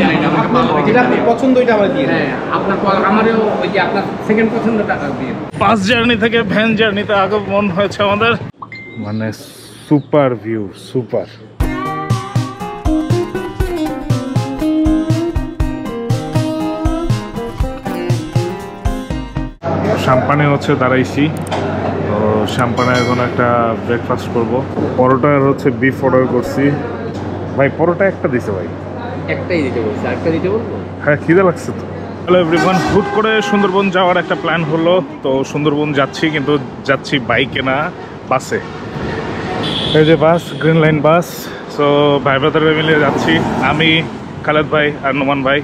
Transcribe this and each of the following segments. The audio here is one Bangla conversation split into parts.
জানি না, যেটা আপনার পছন্দ ওইটা আমার দিয়ে। হ্যাঁ, আপনার আমারও ওই যে আপনার সেকেন্ড পছন্দ টাকা দিয়ে। বাস জার্নি থেকে ভ্যান জার্নিতে আগমন হয়েছে আমাদের, মানে সুপার ভিউ, সুপার। শ্যাম্পানে হচ্ছে দাঁড়াইছি, তো শ্যাম্পানে এখন একটা ব্রেকফাস্ট করবো। পরোটা আর হচ্ছে বিফ অর্ডার করছি। ভাই পরোটা একটা দিছে ভাই, একটাই দিতে বলছি, আরেকটা দিতে বলবো? হ্যাঁ খিদে লাগছে তো। হ্যালো এভরিওয়ান, হুট করে সুন্দরবন যাওয়ার একটা প্ল্যান হলো। তো সুন্দরবন যাচ্ছি, কিন্তু যাচ্ছি বাইকে না, বাসে। এই যে বাস, গ্রিন লাইন বাস। সো ভাই ব্রাদাররা মিলে যাচ্ছি, আমি, খালেদ ভাই আর নোমান ভাই।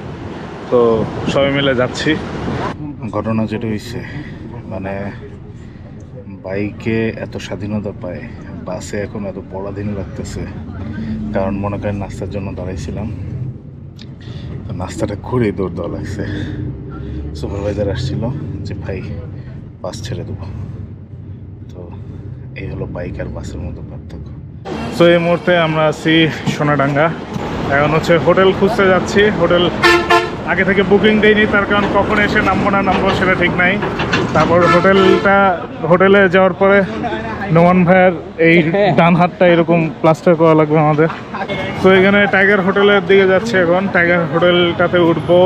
তো সবাই মিলে যাচ্ছি। ঘটনা যেটা হয়েছে, মানে বাইকে এত স্বাধীনতা পায়, বাসে এখন এত পরাধীন লাগতেছে। কারণ মনে করেন নাস্তার জন্য দাঁড়াইছিলাম, তো নাস্তাটা ঘুরেই দৌড় দেওয়া লাগছে। সুপারভাইজার আসছিল যে ভাই বাস ছেড়ে দেবো। তো এই হলো বাইক আর বাসের মধ্যে পার্থক্য। সো এই মুহূর্তে আমরা আছি সোনাডাঙ্গা। এখন হচ্ছে হোটেল খুঁজতে যাচ্ছি। হোটেল আগে থেকে বুকিং দেয়নি, তার কারণ কখন এসে নামবো না নামবো সেটা ঠিক নাই। তারপর হোটেলে যাওয়ার পরে নোমান ভাইয়ের এই ডান হাতটা এরকম প্লাস্টার করা লাগবে আমাদের। তো এখানে টাইগার হোটেলের দিকে যাচ্ছি এখন। টাইগার হোটেলটাতে উঠবো,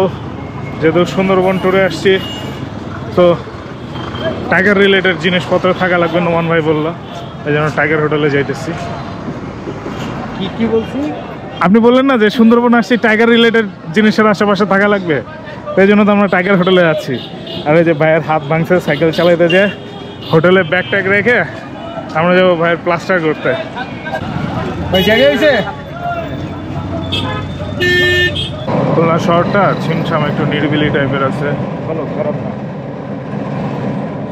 যেহেতু সুন্দরবন ট্যুরে আসছি। তো টাইগার রিলেটেড জিনিসপত্র থাকা লাগবে, নোমান ভাই বললো, এই জন্য টাইগার হোটেলে যাইতেছি। কি বলছি? আপনি বললেন না যে সুন্দরবন আসছি, টাইগার রিলেটেড জিনিসের আশেপাশে থাকা লাগবে, সেই জন্য তো আমরা টাইগার হোটেলে যাচ্ছি। আর এই যে ভাইয়ের হাত ভাঙছে সাইকেল চালাইতে, যে হোটেলে ব্যাগ ট্যাগ রেখে আমরা যাবো ভাইয়ের প্লাস্টার করতে। ওই জায়গায় হয়েছে খুলনা শহরটা ছিমছাম, একটু নিরিবিলি টাইপের আছে, ভালো, খারাপ না,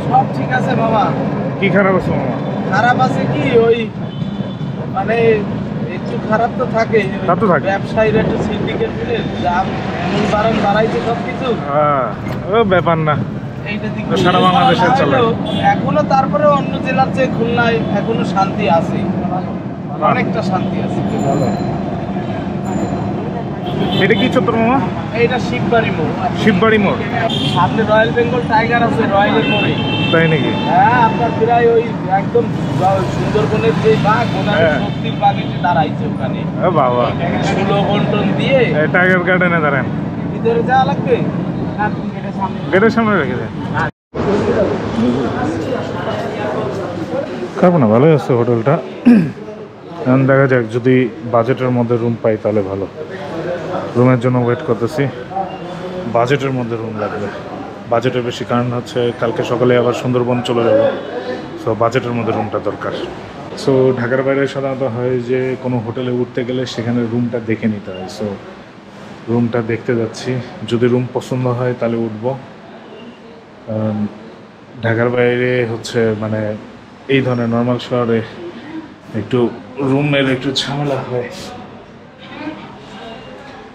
সব ঠিক আছে বাবা। কি খারাপ আছে মামা? খারাপ আছে কি, ওই মানে একটু খারাপ তো থাকে, তা তো থাকে। ব্যবসায়ীরা একটু সিন্ডিকেট মিলে দাম এমন বাড়াইছে সব কিছু। হ্যাঁ, ও ব্যাপার না, এইটা দিক তো সারা বাংলাদেশে চলে। এখনো তারপরে অন্য জেলার চেয়ে খুলনায় এখনো শান্তি আছে, অনেকটা শান্তি আছে। এটা কি চত্বর মামা? এইটা শিববাড়ি মোড়। শিববাড়ি মোড়, সামনে রয়্যাল বেঙ্গল টাইগার আছে, রয়্যালের মোড়ে। তাই নাকি? হ্যাঁ, আপনার প্রায় ওই একদম সুন্দরবনের যে বাঘ, ওনার হ্যাঁ। শক্তির বাঘ এসে দাঁড়াইছে ওখানে। বাবা, 16 বন্টন দিয়ে টাইগার গার্ডেনে দাঁড়ান, ভিতরে যাওয়া লাগবে। গেটের সামনে রেখে দেন। খারাপ না, ভালোই আছে হোটেলটা। এখন দেখা যাক, যদি বাজেটের মধ্যে রুম পাই তাহলে ভালো। রুমের জন্য ওয়েট করতেছি, বাজেটের মধ্যে রুম লাগবে। বাজেটের বেশি কারণ হচ্ছে কালকে সকালে আবার সুন্দরবন চলে যাবো, সো বাজেটের মধ্যে রুমটা দরকার। সো ঢাকার বাইরে সাধারণত হয় যে কোনো হোটেলে উঠতে গেলে সেখানে রুমটা দেখে নিতে হয়। সো রুমটা দেখতে যাচ্ছি, যদি রুম পছন্দ হয় তাহলে উঠবো। ঢাকার বাইরে হচ্ছে মানে এই ধরনের নর্মাল শহরে একটু রুমের একটু ঝামেলা হয়।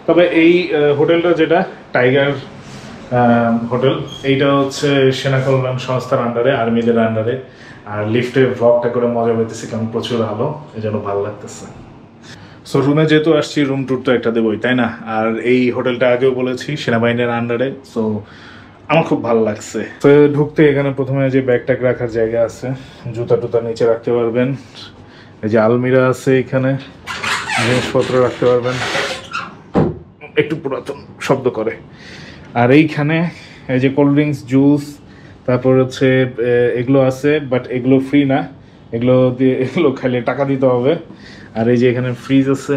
তবে এই হোটেলটা যেটা টাইগার হোটেল, এইটা হচ্ছে সেনা কল্যাণ সংস্থার আন্ডারে, আর্মিদের আন্ডারে। আর লিফটে ভ্লগটা করে মজা পেতেছি, কারণ প্রচুর আলো, এই জন্য ভালো লাগতেছে। সো রুমে যেহেতু আসছি, রুম ট্যুর তো একটা দেবই, তাই না? আর এই হোটেলটা আগেও বলেছি সেনাবাহিনীর আন্ডারে, সো আমার খুব ভালো লাগছে। তো ঢুকতে এখানে প্রথমে যে ব্যাগ ট্যাগ রাখার জায়গা আছে, জুতা টুতা নিচে রাখতে পারবেন। এই যে আলমিরা আছে, এখানে জিনিসপত্র রাখতে পারবেন, একটু পুরাতন শব্দ করে। আর এইখানে এই যে কোল্ড ড্রিঙ্কস, জুস, তারপর হচ্ছে এগুলো আছে, বাট এগুলো ফ্রি না, এগুলো খাইলে টাকা দিতে হবে। আর এই যে এখানে ফ্রিজ আছে,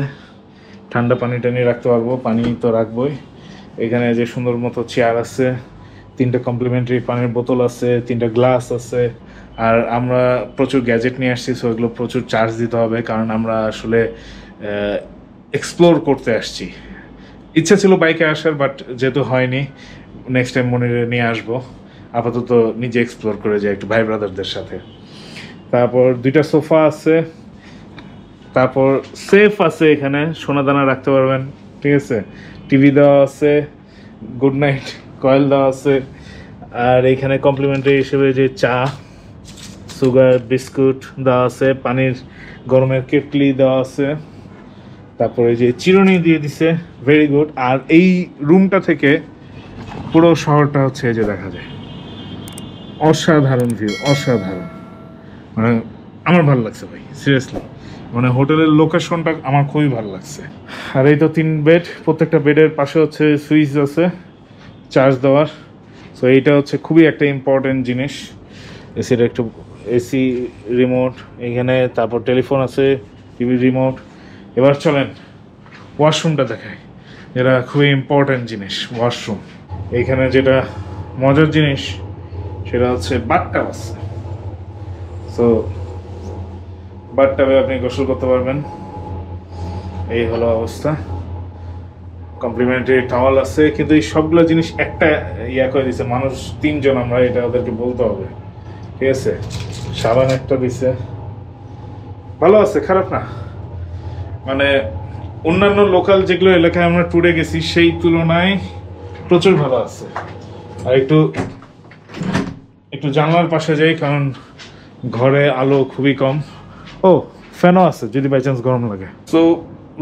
ঠান্ডা পানি টানি রাখতে পারবো, পানি তো রাখবোই। এখানে যে সুন্দর মতো চেয়ার আছে, 3টা কমপ্লিমেন্টারি পানির বোতল আছে, 3টা গ্লাস আছে। আর আমরা প্রচুর গ্যাজেট নিয়ে আসছি, সো এগুলো প্রচুর চার্জ দিতে হবে, কারণ আমরা আসলে এক্সপ্লোর করতে আসছি। ইচ্ছা ছিল বাইকে আসার, বাট যেহেতু হয়নি, নেক্সট টাইম মনে নিয়ে আসবো। আপাতত নিজে এক্সপ্লোর করে যাই একটু ভাই ব্রাদারদের সাথে। তারপর 2টা সোফা আছে, তারপর সেফ আছে, এখানে সোনাদানা রাখতে পারবেন, ঠিক আছে। টিভি দেওয়া আছে, গুড নাইট কয়েল দেওয়া আছে। আর এইখানে কমপ্লিমেন্টারি হিসেবে যে চা, সুগার, বিস্কুট দেওয়া আছে, পানির গরমের কেটলি দেওয়া আছে। তারপরে যে চিরুনি দিয়ে দিছে, ভেরি গুড। আর এই রুমটা থেকে পুরো শহরটা হচ্ছে এই যে দেখা যায়, অসাধারণ ভিউ, অসাধারণ। মানে আমার ভালো লাগছে ভাই, সিরিয়াসলি। মানে হোটেলের লোকেশনটা আমার খুবই ভালো লাগছে। আর এই তো 3 বেড, প্রত্যেকটা বেডের পাশে হচ্ছে সুইচ আছে চার্জ দেওয়ার। সো এইটা হচ্ছে খুবই একটা ইম্পর্টেন্ট জিনিস। এসির একটু এসি রিমোট এখানে, তারপর টেলিফোন আছে, টিভি রিমোট। এবার চলেন ওয়াশরুমটা দেখাই, যেটা খুবই ইম্পর্টেন্ট জিনিস, ওয়াশরুম। এইখানে যেটা মজার জিনিস সেটা হচ্ছে বাথটাব আছে। সো বাথটাবে আপনি গোসল করতে পারবেন। এই হলো অবস্থা। কমপ্লিমেন্টারি টাওয়াল আছে, কিন্তু এই সবগুলো জিনিস একটা ইয়া করে দিছে, মানুষ 3 জন আমরা, এটা ওদেরকে বলতে হবে, ঠিক আছে। সাবান একটা দিছে, ভালো আছে, খারাপ না। মানে অন্যান্য লোকাল যেগুলো এলাকায় আমরা ট্যুরে গেছি সেই তুলনায় প্রচুর ভালো আছে। আর একটু জানলার পাশে যাই, কারণ ঘরে আলো খুবই কম। ও ফ্যানও আছে যদি বাই চান্স গরম লাগে। সো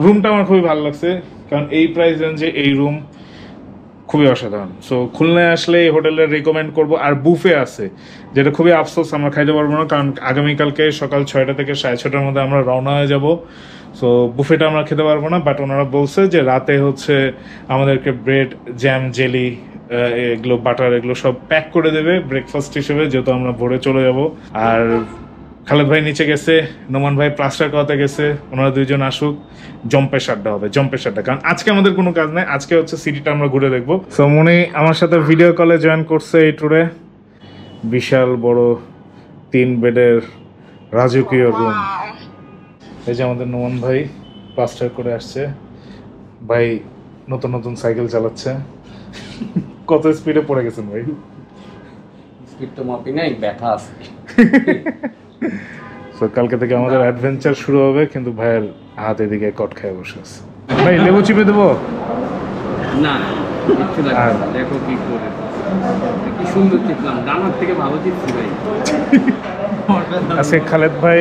রুমটা আমার খুবই ভালো লাগছে, কারণ এই প্রাইস রেঞ্জে এই রুম খুবই অসাধারণ। সো খুলনায় আসলে এই হোটেলের রিকমেন্ড করব। আর বুফে আছে, যেটা খুবই আফসোস আমরা খাইতে পারবো না, কারণ আগামীকালকে সকাল 6টা থেকে 6:30টার মধ্যে আমরা রওনা হয়ে যাব। সো বুফেটা আমরা খেতে পারবো না, বাট ওনারা বলছে যে রাতে হচ্ছে আমাদেরকে ব্রেড, জ্যাম, জেলি, এগুলো বাটার, এগুলো সব প্যাক করে দেবে ব্রেকফাস্ট হিসেবে, যেহেতু আমরা ভোরে চলে যাব। আর খালেদ ভাই নিচে গেছে, নোমান ভাই প্লাস্টার করাতে গেছে, ওনারা 2 জন আসুক, জম্পেশ আড্ডা হবে, জম্পেশ আড্ডা। কারণ আজকে আমাদের কোনো কাজ নেই, আজকে হচ্ছে সিটিটা আমরা ঘুরে দেখবো। সো মনে আমার সাথে ভিডিও কলে জয়েন করছে এই ট্যুরে। বিশাল বড় 3 বেডের রাজকীয় রুম। এই যে আমাদের নোমান ভাই প্লাস্টার করে আসছে, ভাই নতুন নতুন সাইকেল চালাচ্ছে। কত স্পিডে পড়ে গেছেন ভাই? স্পিড তো মাপি নাই, ব্যথা আছে। সো কালকে থেকে আমাদের অ্যাডভেঞ্চার শুরু হবে, কিন্তু ভাইয়ের হাত এদিকে কট খেয়ে বসে আছে। ভাই লেবু চিপে দেবো? না কিচ্ছু লাগবে না, দেখো কি করে, কি সুন্দর চিপলাম, ডানার থেকে ভালো চিপছি ভাই। আজকে খালেদ ভাই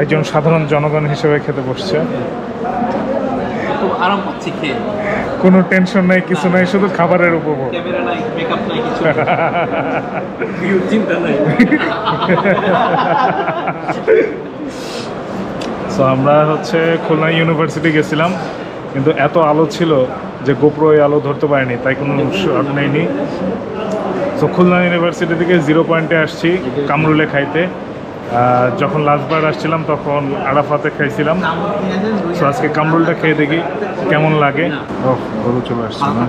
একজন সাধারণ জনগণ হিসেবে খেতে বসছে, খুব আরাম পাচ্ছি খেয়ে, কোনো টেনশন নাই, কিছু নাই, শুধু খাবারের উপভোগ। ক্যামেরা নাই, মেকআপ নাই, কিছু চিন্তা নাই। সো আমরা হচ্ছে খুলনা ইউনিভার্সিটি গেছিলাম, কিন্তু এত আলো ছিল যে গোপ্রো এই আলো ধরতে পারেনি, তাই কোনো শট নেয়নি। সো খুলনা ইউনিভার্সিটি থেকে 0 পয়েন্টে আসছি কামরুলে খাইতে। যখন লাস্টবার আসছিলাম তখন আরাফাতে খাইছিলাম। সো আজকে কামরুলটা খেয়ে দেখি কেমন লাগে। ও গরু চলে আসছে না,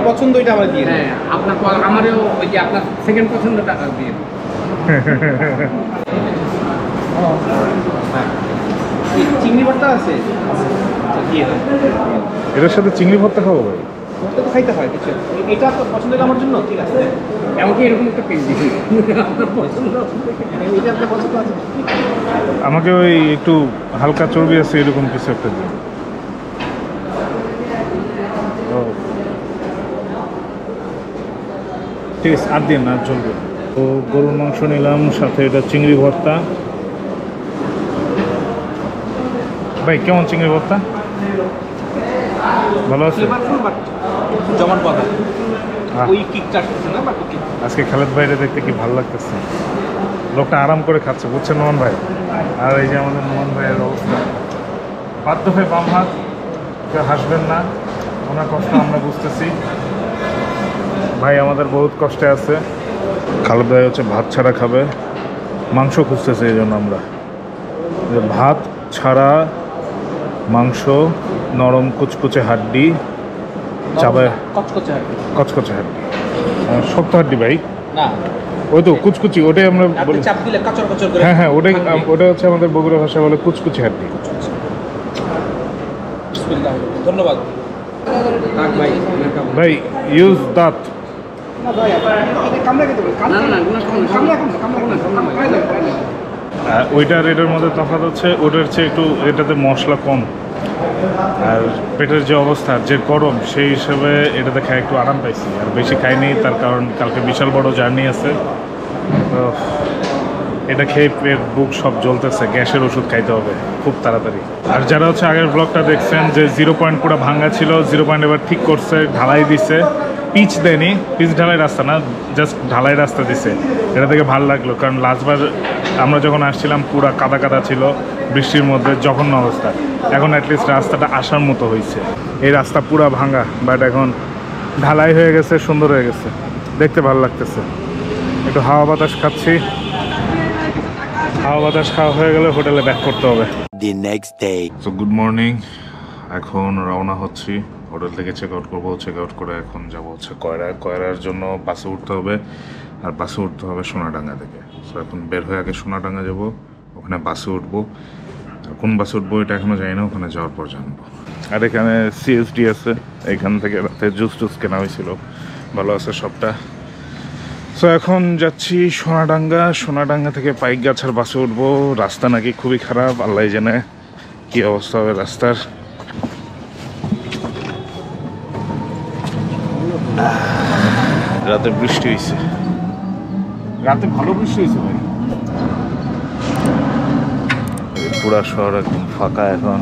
পছন্দ এটা আমরা দিয়ে হ্যাঁ, আপনার আমারও ওই যে আপনার সেকেন্ড পছন্দটা দিয়ে চিংড়ি ভর্তা আছে, এটার সাথে চিংড়ি ভর্তা খাবো ভাই? ভর্তা তো খাইতে হয় কিছু। এটা তো পছন্দ আমার জন্য ঠিক আছে, এমনকি এরকম একটা পেন দিই আপনার পছন্দ, এটা আপনার পছন্দ আছে। আমাকে ওই একটু হালকা চর্বি আছে এরকম কিছু একটা দিন। ঠিক আছে, আর দিন, আর চলবে। তো গরুর মাংস নিলাম, সাথে এটা চিংড়ি ভর্তা। ভাই কেমন চিংড়ি ভর্তা? ভালো আছে? জমাট বাঁধা আহ, ওই কিকটা আসছে না, বাট ওকে। আজকে খালেদ ভাইরে দেখতে কি ভালো লাগতেছে, লোকটা আরাম করে খাচ্ছে, বুঝছেন নোমান ভাই? আর এই যে আমাদের নোমান ভাইয়ের অবস্থা, বাধ্য হয়ে বাম হাত, কেউ হাসবেন না, ওনার কষ্ট আমরা বুঝতেছি। ভাই আমাদের বহুত কষ্টে আছে। খালেদ ভাই হচ্ছে ভাত ছাড়া খাবে, মাংস খুঁজতেছে, এই জন্য আমরা ভাত ছাড়া মাংস, নরম কুচকুচে হাড্ডি, চাবে কচকচে আর কি। কচকচে হাড্ডি, শক্ত হাড্ডি ভাই না, ওই তো কুচকুচি, ওটাই আমরা আপনি বলি। চাপ দিলে কাচর কাচর করে। হ্যাঁ হ্যাঁ, ওটাই, ওটা হচ্ছে আমাদের বগুড়া ভাষায় বলে কুচকুচি হাড্ডি। বিসমিল্লাহ, ধন্যবাদ। থাক ভাই, ভাই ইউজ দাঁত। না ভাই, আপনি কামড়া খেতে পারেন। না না না, কামড়া ওইটার এটার মধ্যে তফাৎ হচ্ছে, ওটার চেয়ে একটু এটাতে মশলা কম, আর পেটের যে অবস্থা, যে গরম, সেই হিসেবে এটাতে খাই একটু আরাম পাইছি। আর বেশি খাইনি, তার কারণ কালকে বিশাল বড় জার্নি আছে। তো এটা খেয়ে পেট বুক সব জ্বলতেছে, গ্যাসের ওষুধ খাইতে হবে খুব তাড়াতাড়ি। আর যারা হচ্ছে আগের ব্লগটা দেখছেন যে 0 পয়েন্ট পুরো ভাঙা ছিল, 0 পয়েন্ট এবার ঠিক করছে, ঢালাই দিছে, পিচ দেয়নি, পিচ ঢালাই রাস্তা না, জাস্ট ঢালাই রাস্তা দিছে। এটা থেকে ভালো লাগলো, কারণ লাস্টবার আমরা যখন আসছিলাম পুরো কাদা কাদা ছিল, বৃষ্টির মধ্যে জঘন্য অবস্থা। এখন অ্যাটলিস্ট রাস্তাটা আসার মতো হয়েছে। এই রাস্তা পুরো ভাঙা, বাট এখন ঢালাই হয়ে গেছে, সুন্দর হয়ে গেছে, দেখতে ভালো লাগতেছে। একটু হাওয়া বাতাস খাচ্ছি, হাওয়া বাতাস খাওয়া হয়ে গেলে হোটেলে ব্যাক করতে হবে। The next day. So good morning, এখন রওনা হচ্ছি। হোটেল থেকে চেক আউট করবো, চেক আউট করে এখন যাবো হচ্ছে কয়রার জন্য বাসে উঠতে হবে, আর বাসে উঠতে হবে সোনাডাঙ্গা থেকে। সো এখন বের হয়ে আগে সোনাডাঙ্গা যাবো, ওখানে বাসে উঠবো। আর কোন বাসে উঠবো এটা এখনও জানি না, ওখানে যাওয়ার পর জানবো। আর এখানে সিএসডি আছে, এখান থেকে রাতে জুস টুস কেনা হয়েছিল, ভালো আছে সবটা। সো এখন যাচ্ছি সোনাডাঙ্গা থেকে পাইকগাছার বাসে উঠবো। রাস্তা নাকি খুবই খারাপ, আল্লাহ জানে কি অবস্থা হবে রাস্তার। রাতে বৃষ্টি হয়েছে, রাতে ভালো বৃষ্টি হয়েছে ভাই। পুরা শহর একদম ফাঁকা এখন,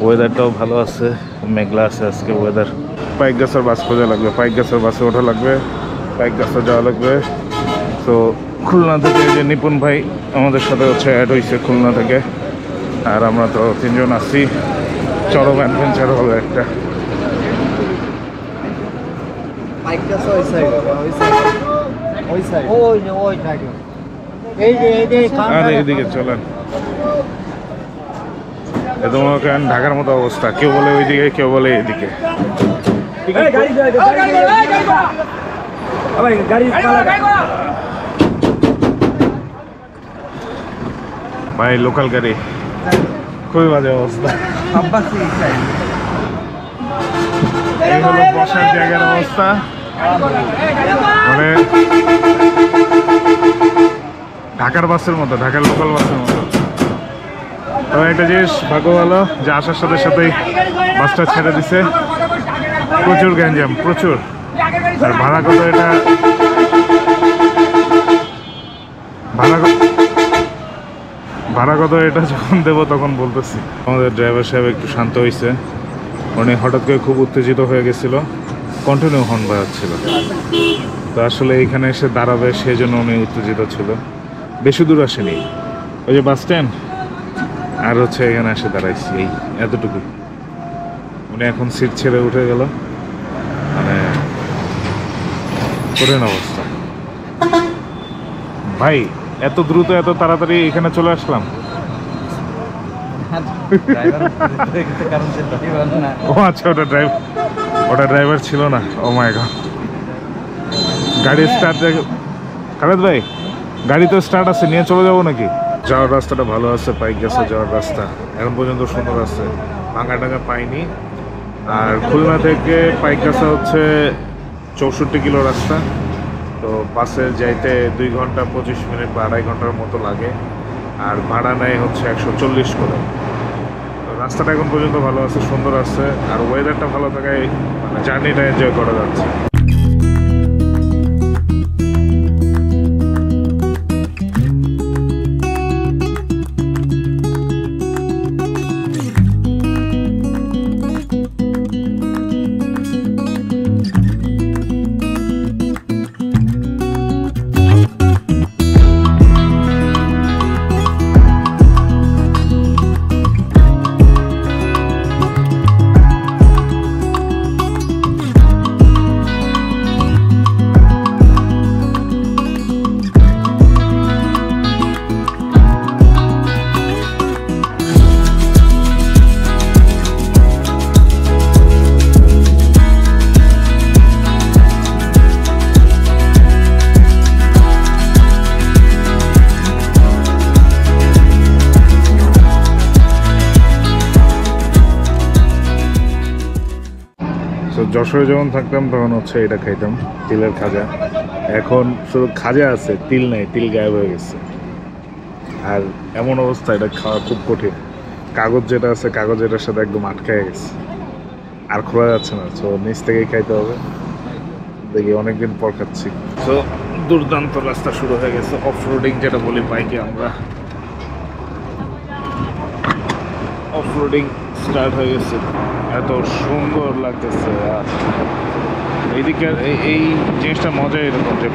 ওয়েদারটাও ভালো আছে, মেঘলা আছে আজকে ওয়েদার। পাইকগাছার বাস খোঁজা লাগবে, পাইকগাছার বাসে ওঠা লাগবে, পাইকগাছা যাওয়া লাগবে। তো খুলনা থেকে যে নিপুণ ভাই আমাদের সাথে হচ্ছে অ্যাড হয়েছে খুলনা থেকে, আর আমরা তো 3 জন আছি। চরম অ্যাডভেঞ্চার হবে একটা। আর এইদিকে চলেন, তোমার ঢাকার মতো অবস্থা, কেউ বলে ওইদিকে, কেউ বলে এদিকে। ভাই লোকাল গাড়ি, খুবই বাজে অবস্থা। এই হলো বসার জায়গার অবস্থা, মানে ঢাকার বাসের মতো, ঢাকার লোকাল বাসের মতো। তবে একটা জিনিস ভাগ্য ভালো যে আসার সাথে সাথেই বাসটা ছেড়ে দিছে। প্রচুর গ্যাঞ্জাম, প্রচুর। আর ভাড়া কত এটা, ভাড়া কত এটা যখন দেবো তখন বলতেছি। আমাদের ড্রাইভার সাহেব একটু শান্ত হয়েছে, উনি হঠাৎ করে খুব উত্তেজিত হয়ে গেছিল, কন্টিনিউ হর্ন বাজাচ্ছিল। তো আসলে এইখানে এসে দাঁড়াবে সেই জন্য উনি উত্তেজিত ছিল। বেশি দূর আসেনি, ওই যে বাস স্ট্যান্ড, আর হচ্ছে এখানে এসে দাঁড়াইছি, এই এতটুকু। উনি এখন সিট ছেড়ে উঠে গেল, মানে কঠিন অবস্থা। ভাই এত দ্রুত এত তাড়াতাড়ি এখানে চলে আসলাম। ও আচ্ছা, ওটা ড্রাইভার ছিল না। ও মাই গড, গাড়ি স্টার্ট, খালেদ ভাই গাড়ি তো স্টার্ট আছে, নিয়ে চলে যাবো নাকি? যাওয়ার রাস্তাটা ভালো আছে, পাইকগাছা যাওয়ার রাস্তা এখন পর্যন্ত সুন্দর আছে, ভাঙা টাঙা পাইনি। আর খুলনা থেকে পাইকগাছা হচ্ছে 64 কিলো রাস্তা। তো বাসে যাইতে 2 ঘন্টা 25 মিনিট বা 2.5 ঘন্টার মতো লাগে, আর ভাড়া নেয় হচ্ছে 140 করে। রাস্তাটা এখন পর্যন্ত ভালো আছে, সুন্দর আছে, আর ওয়েদারটা ভালো থাকায় মানে জার্নিটা এনজয় করা যাচ্ছে। যশোরে যখন থাকতাম তখন হচ্ছে এটা খাইতাম, তিলের খাজা। এখন শুধু খাজা আছে, তিল নাই, তিল গায়েব হয়ে গেছে। আর এমন অবস্থা, এটা খাওয়া খুব কঠিন। কাগজ যেটা আছে, কাগজ এটার সাথে একদম আটকায় গেছে, আর খোলা যাচ্ছে না। তো নিচ থেকেই খাইতে হবে, দেখি অনেকদিন পর খাচ্ছি। তো দুর্দান্ত রাস্তা শুরু হয়ে গেছে, অফ রোডিং যেটা বলি বাইকে আমরা। অফ রোডিং স্টার্ট হয়ে গেছে, এত সুন্দর লাগতেছে। আর এইদিকে এই জিনিসটা মজা এরকম যে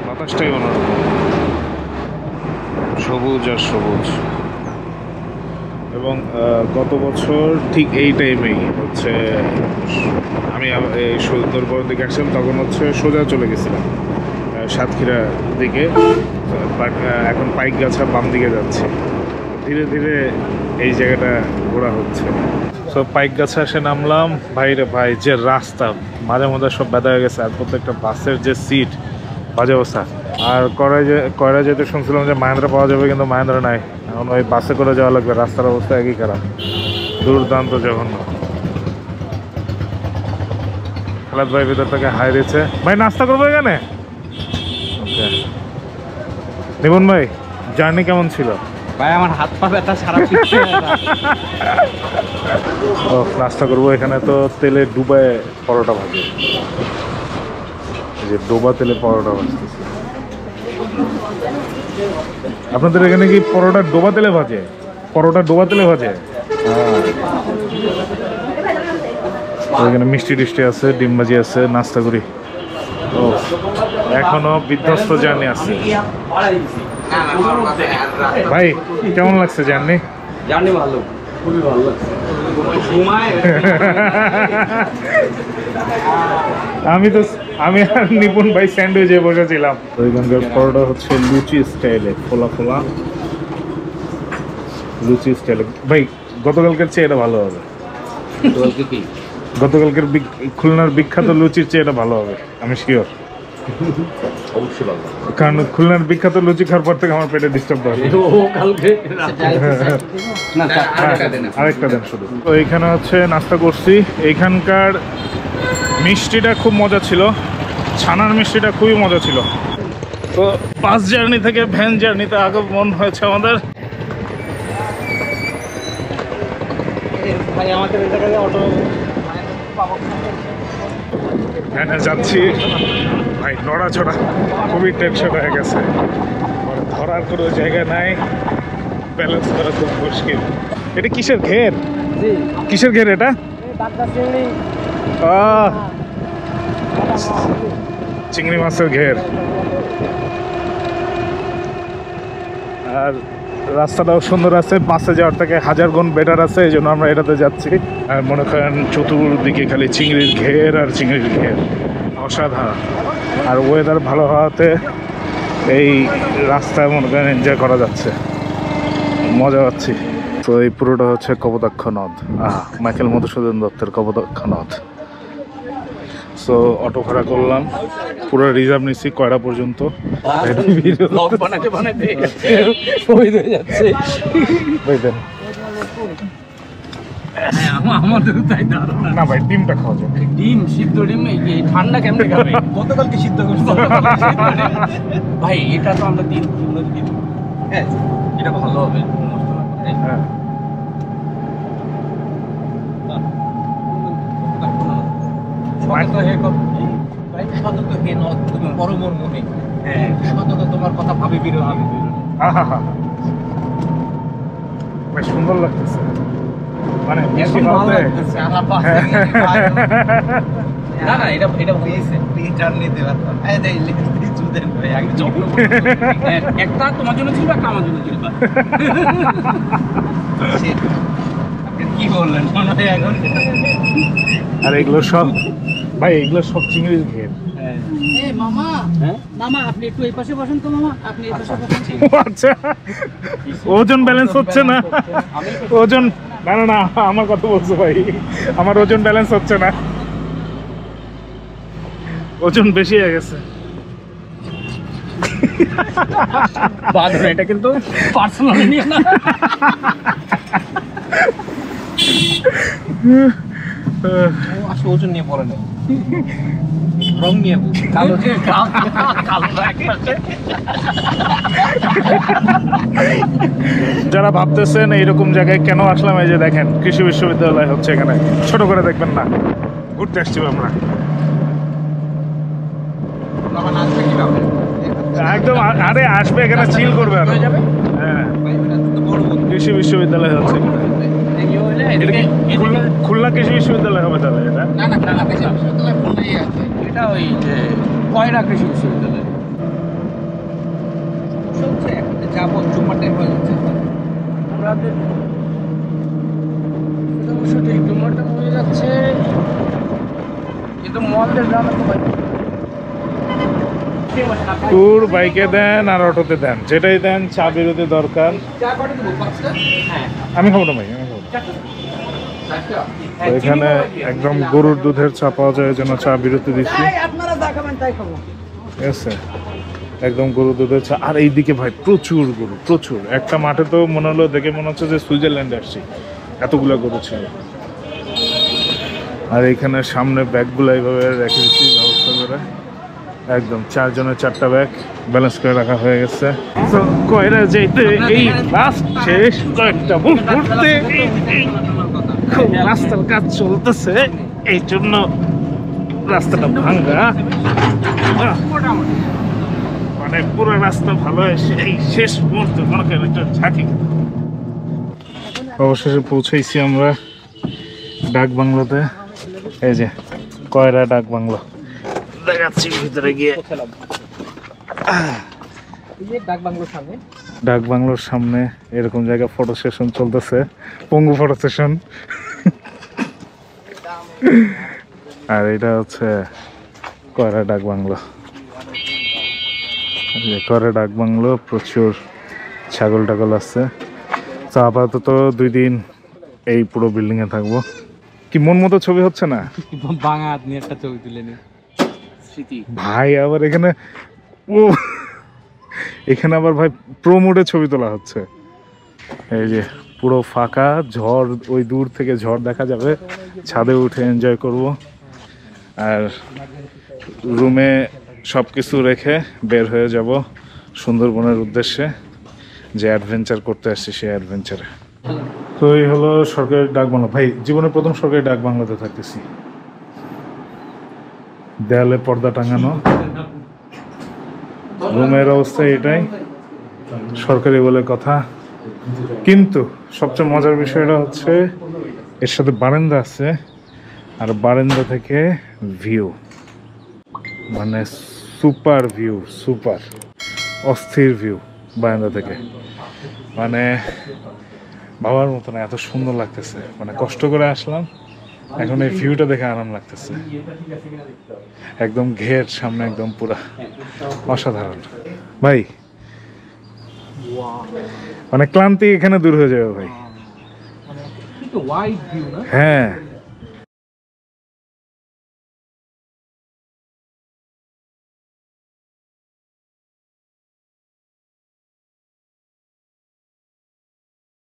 বাতাসটাই অন্যরকম, সবুজ আর সবুজ। এবং গত বছর ঠিক এই টাইমেই হচ্ছে আমি এই সুন্দরবনের দিকে আসছিলাম, তখন হচ্ছে সোজা চলে গেছিলাম সাতক্ষীরা দিকে, বাট এখন পাইকগাছা বাম দিকে যাচ্ছে। ধীরে ধীরে এই জায়গাটা ঘোরা হচ্ছে। সো পাইকগাছা এসে নামলাম। ভাইরে ভাই, যে রাস্তা মাঝে মধ্যে সব ব্যথা হয়ে গেছে, আর প্রত্যেকটা বাসের যে সিট বাজে অবস্থা। আর কয়রা যেতে শুনছিলাম যে মাহেন্দ্রা পাওয়া যাবে, কিন্তু মাহেন্দ্রা নাই। এখন ওই বাসে করে যাওয়া লাগবে, রাস্তার অবস্থা একই খারাপ, দুর্দান্ত জঘন্য। খালাদ ভাই ভিতর থেকে হাই দিচ্ছে, ভাই নাস্তা করবো এখানে? নিপুণ ভাই, জার্নি কেমন ছিল? ভাই আমার হাত পা ব্যথা সারা ও নাস্তা করবো এখানে। তো তেলে ডুবায় পরোটা ভাজে, যে ডোবা তেলে পরোটা ভাজতেছে। আপনাদের এখানে কি পরোটা ডোবা তেলে ভাজে? পরোটা ডোবা তেলে ভাজে? এখানে মিষ্টি টিষ্টি আছে, ডিম ভাজি আছে, নাস্তা করি। ও এখনো বিধ্বস্ত জার্নি আছে। ভাই কেমন লাগছে জার্নি? জানি ভালো, খুবই ভালো লাগছে। আমি আর নিপুণ ভাই স্যান্ডউইচে বসেছিলাম। ওইখানকার পরোটা হচ্ছে লুচি স্টাইলে, ফোলা ফোলা লুচি স্টাইলে। ভাই গতকালকের চেয়ে এটা ভালো হবে। গতকালকের খুলনার বিখ্যাত লুচির চেয়ে এটা ভালো হবে, আমি শিওর। অবশ্যই ভালো, কারণ খুলনার বিখ্যাত লুচি খাওয়ার পর থেকে আমার পেটে ডিস্টার্ব হয়। আরেকটা দেন শুধু। তো এইখানে হচ্ছে নাস্তা করছি। এইখানকার মিষ্টিটা খুব মজা ছিল, ছানার মিষ্টিটা খুবই মজা ছিল। তো বাস জার্নি থেকে ভ্যান জার্নিতে আগমন হয়েছে আমাদের। ভাই আমাদের এই জায়গায় অটো ভ্যানে যাচ্ছি। ভাই নড়াচড়া খুবই টেনশন হয়ে গেছে, ধরার কোনো জায়গা নাই, ব্যালেন্স করা খুব মুশকিল। এটা কিসের ঘের? কিসের ঘের এটা? চিংড়ি মাছের ঘের। আর রাস্তাটাও সুন্দর আছে, বাসে যাওয়ার থেকে হাজার গুণ বেটার আছে, এই জন্য আমরা এটাতে যাচ্ছি। আর মনে করেন চতুর্দিকে খালি চিংড়ির ঘের আর চিংড়ির ঘের, অসাধারণ। আর ওয়েদার ভালো হওয়াতে এই রাস্তায় মনে করেন এনজয় করা যাচ্ছে, মজা পাচ্ছি। তো এই পুরোটা হচ্ছে কপোতাক্ষ নদ, মাইকেল মধুসূদন দত্তের কপোতাক্ষ নদ। সো অটো ভাড়া করলাম, পুরো রিজার্ভ নিচ্ছি কয়টা পর্যন্ত। না ভাই ডিমটা খাওয়া যাবে। ডিম সিদ্ধ ডিম ঠান্ডা কেমনে খাবে? গতকালকে সিদ্ধ করছি ভাই এটা তো আমরা দিন হ্যাঁ, এটা ভালো হবে। হ্যাঁ তুমি পরমর মনে তোমার কথা ভাবি বিরোধী। সুন্দর লাগতেছে, মানে না না এটা এটা হয়েছে জার্নিতে একটা তোমার জন্য ছিল, একটা আমার জন্য ছিল। কি বললেন মনে হয় এখন? আর এগুলো সব ভাই, এগুলো সব চিংড়ির ঘের। মামা, মামা আপনি একটু এই পাশে বসেন তো মামা, আপনি এই পাশে বসেন। আচ্ছা, ওজন ব্যালেন্স হচ্ছে না, ওজন না না না আমার কথা বলছো ভাই, আমার ওজন ব্যালেন্স হচ্ছে না, ওজন বেশি হয়ে গেছে। এটা কিন্তু পার্সোনাল নিয়ে না। আসলে ওজন নিয়ে পড়ে না, রং নিয়ে কালো কালো যারা ভাবতেছেন এইরকম জায়গায় কেন আসলাম, এই যে দেখেন কৃষি বিশ্ববিদ্যালয় হচ্ছে এখানে, ছোট করে দেখবেন না, ঘুরতে আসছি আমরা। একদম আরে আসবে এখানে চিল করবে আর হ্যাঁ কৃষি বিশ্ববিদ্যালয় হচ্ছে এটা কি খুলনা কৃষি বিশ্ববিদ্যালয় হবে তাহলে এটা এটা ওই যে কয়রা কৃষি বিশ্ববিদ্যালয়। যাবো জুম্মার টাইম হয়ে যাচ্ছে আমাদের অবশ্য ঠিক জুম্মাটা হয়ে যাচ্ছে, কিন্তু মলদের গ্রামে তো ট্যুর বাইকে দেন আর অটোতে দেন, যেটাই দেন চা বিরতি দরকার। আমি খাবো না ভাই, আমি খাবো না। তো এখানে একদম গরুর দুধের চা পাওয়া যায়, এই জন্য চা বিরতি দিচ্ছি। আপনারা দেখাবেন তাই খাবো। ঠিক আছে, একদম গরুর দুধের চা। আর এইদিকে ভাই প্রচুর গরু, প্রচুর। একটা মাঠে তো মনে হলো, দেখে মনে হচ্ছে যে সুইজারল্যান্ডে আসছি, এতগুলো গরু ছিল। আর এইখানে সামনে ব্যাগগুলো এইভাবে রেখে দিচ্ছি ব্যবস্থা করে, একদম 4 জনের 4টা ব্যাগ ব্যালেন্স করে রাখা হয়ে গেছে। তো কয়রা যেতে এই লাস্ট শেষ কয়েকটা বুক ঘুরতে খুব রাস্তার কাজ চলতেছে, এই জন্য রাস্তাটা ভাঙ্গা। মানে পুরো রাস্তা ভালো, এই শেষ মুহূর্তে মনে করেন একটা ঝাঁকি। অবশেষে পৌঁছেছি আমরা ডাক বাংলোতে। এই যে কয়রা ডাক বাংলো দেখাচ্ছি ভিতরে গিয়ে। ডাক বাংলোর সামনে এরকম জায়গা ফটো সেশন চলতেছে, পঙ্গু ফটো সেশন। আর এটা হচ্ছে কয়রা ডাক বাংলো। কয়রা ডাক বাংলো, প্রচুর ছাগল টাগল আছে। তো আপাতত 2 দিন এই পুরো বিল্ডিং এ থাকবো। কি মন মতো ছবি হচ্ছে না বাঙা নিয়ে একটা ছবি তুলে নি স্মৃতি ভাই? আবার এখানে ও এখানে আবার ভাই প্রোমোটে ছবি তোলা হচ্ছে। এই যে পুরো ফাঁকা, ঝড় ওই দূর থেকে ঝড় দেখা যাবে, ছাদে উঠে এনজয় করব। আর রুমে সব কিছু রেখে বের হয়ে যাব সুন্দরবনের উদ্দেশ্যে, যে অ্যাডভেঞ্চার করতে আসছি সেই অ্যাডভেঞ্চারে। তো এই হলো সরকারি ডাক বাংলো। ভাই জীবনে প্রথম সরকারি ডাক বাংলাতে থাকতেছি। দেয়ালে পর্দা টাঙানো, রুমের অবস্থা এটাই, সরকারি বলে কথা। কিন্তু সবচেয়ে মজার বিষয়টা হচ্ছে এর সাথে বারান্দা আছে, আর বারান্দা থেকে ভিউ, মানে সুপার ভিউ, সুপার অস্থির ভিউ বারান্দা থেকে। মানে বাবার মতো না, এত সুন্দর লাগতেছে। মানে কষ্ট করে আসলাম, এখন এই ভিউটা দেখে আরাম লাগতেছে। একদম ঘের সামনে, একদম পুরা অসাধারণ ভাই। মানে ক্লান্তি এখানে দূর হয়ে যাবে ভাই। হ্যাঁ